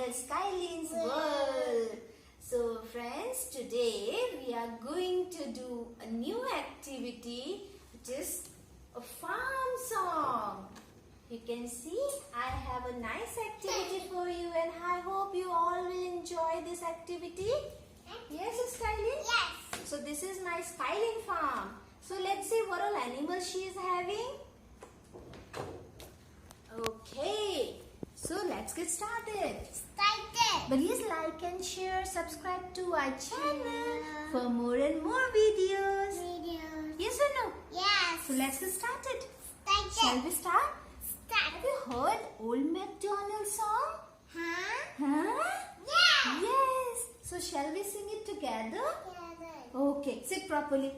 channel Skyleen's World. So friends, today we are going to do a new activity, which is a farm song. You can see I have a nice activity for you, and I hope you all will enjoy this activity. Yes, Skyleen? Yes. So this is my Skyleen farm. So let's see what all animals she is having. Okay, so let's get started. Please like and share, subscribe to our channel for more and more videos. Yes or no? Yes. So let's get started. Shall we start? Have you heard Old MacDonald song? Huh? Yeah. Yes. So shall we sing it together? Okay. Sit properly.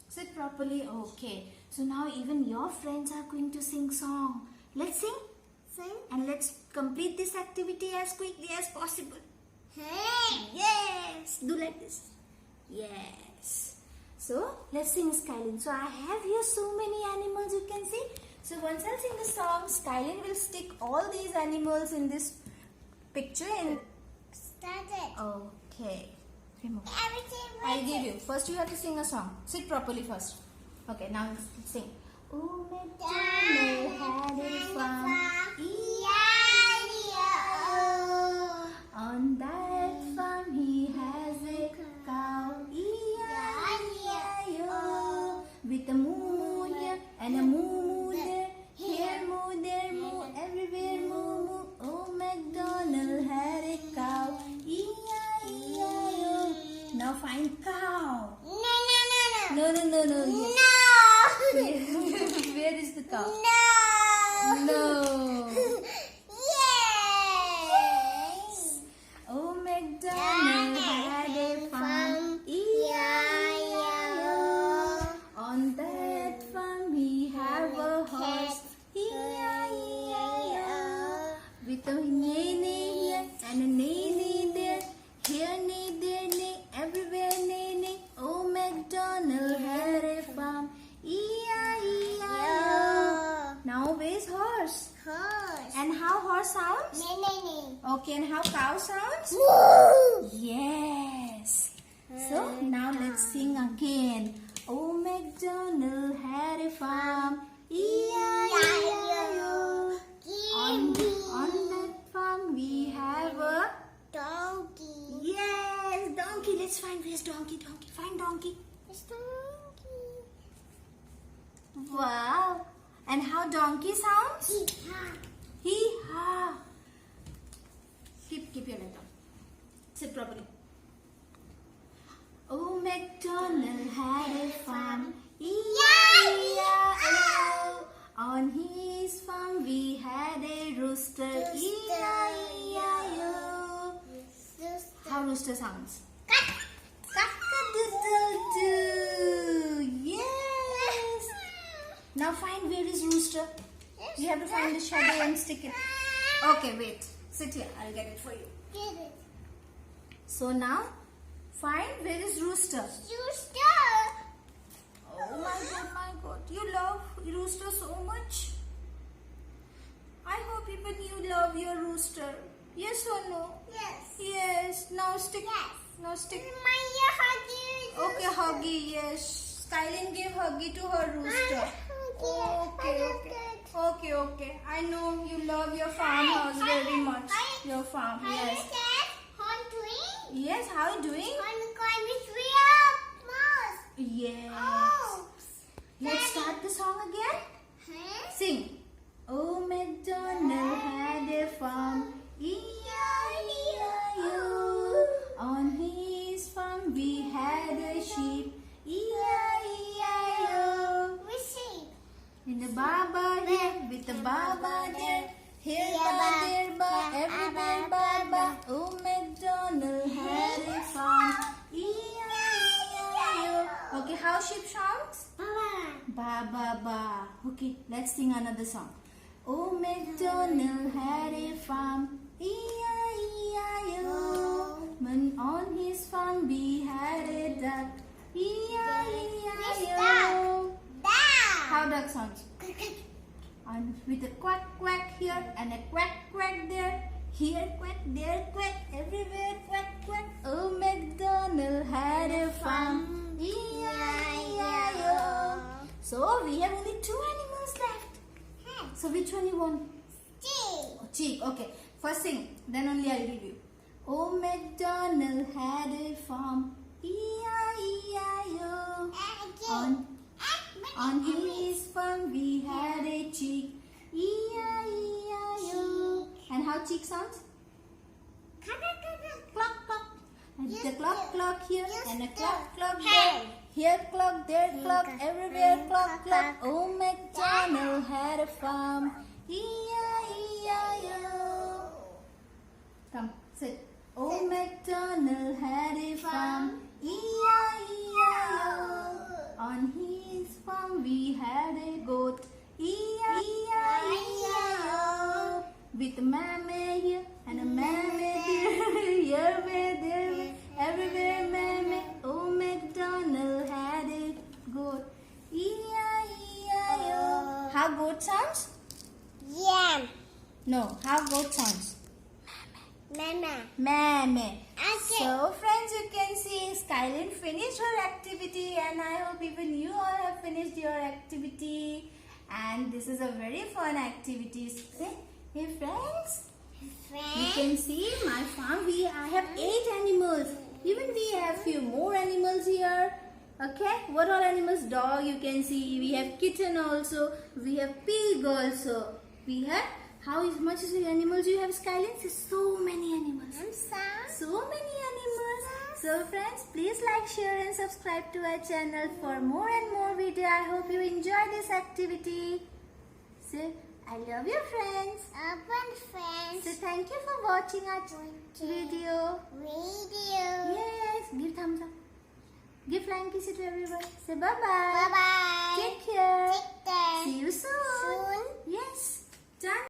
Sit properly. Okay. So now even your friends are going to sing song. Let's sing. And let's complete this activity as quickly as possible. Hey. Yes. Do like this. Yes. So let's sing, Skyleen. So I have here so many animals, you can see. So once I sing the song, Skyleen will stick all these animals in this picture and Start it. okay. Remove. Everything I give you. First you have to sing a song. Sit properly first. Okay, now sing. Oh, MacDonald had a farm. On that farm he has a cow. E-I-E-I-O. With a moo here and a moo there. Here moo, there moo, everywhere moo. Oh, MacDonald had a cow. E-I-E-I-O. Now find cow. No. Yes. Where is the cow? No. Yes. Oh, MacDonald had a farm. E-I-E-I-O. On that farm he have a horse. E-I-E-I-O. With a neigh here and a neigh there. Here neigh, there neigh, everywhere neigh. Oh, MacDonald had a farm. E-I-E-I-O. Now where's horse? And how horse sounds? Okay, and how cow sounds? Yes. So now let's sing again. Oh, MacDonald had a farm. E-I-E-I-O. On that farm we have a Donkey. yes, donkey. Let's find where's donkey. Find donkey. Wow. And how donkey sounds? Hee-ha. Keep your leg down. Sit properly. Oh, MacDonald had a farm. E-I-E-I-O. On his farm we had a rooster. E-I-E-I-O. How rooster sounds? Cock-a-doodle-doo. Yes. Now find where is rooster. You have to find the shadow and stick it. Okay, wait. Sit here. I'll get it for you. So now, find where is rooster. Oh my God. You love rooster so much. I hope even you love your rooster. Yes or no? Yes. Now stick. Now stick. Okay, Huggy. Yes. Skyleen gave Huggy to her rooster. Okay. I know you love your farmhouse very much. Your farm, yes. Yes, how are you doing? Yes. Let's start the song again. Sing. Oh, MacDonald had a farm. E-I-E-I-O. On his farm we had a sheep. E-I-E-I-O. In the baba here, with the baba there. Here ba, there ba, everywhere baba. Oh, MacDonald had a farm. E-I-E-I-O. Okay, how sheep sounds? Ba, ba, ba. Okay, let's sing another song. Oh, MacDonald had a farm. E-I-E-I-O. When on his farm we had a duck. E-I-E-I-O. How duck sounds? And with a quack quack here and a quack quack there. Here quack, there quack, everywhere quack, quack. Oh, MacDonald had a farm. E-I-E-I-O. So we have only 2 animals left. So which one you want? Chick. Okay. First sing. Then only I'll give you. Oh, MacDonald had a farm. E-I-E-I-O. On his farm we had a chick. E-I-E-I-O. And how chick sounds? Clock, clock. And the clock here and a clock there. Here clock, there clock, everywhere clock. Oh, MacDonald had a farm. E-I-E-I-O. Come, sit. Oh, MacDonald had a farm. E-I-E-I-O. On his farm we had a goat. E-I-E-I-O. With a mammy here and a mammy there. Here, there, everywhere mammy. Oh, MacDonald had a goat. E-I-E-I-O. How goat sounds? No, how goat sounds? Mammy. So friends, you can see Skyleen finished her activity, and I hope even you all have finished your activity. And this is a very fun activity. Hey friends, you can see my farm. I have 8 animals. Even we have few more animals here. Okay, what all animals? Dog, you can see. We have kitten also. We have pig also. We have, how much is the animals you have, Skyline? So many animals. So many animals. So friends, please like, share and subscribe to our channel for more and more video. I hope you enjoy this activity. So, I love you friends. So thank you for watching our video. Yes, give thumbs up. Give flying kisses to everyone. Say bye-bye. Take care. See you soon. Yes. Done.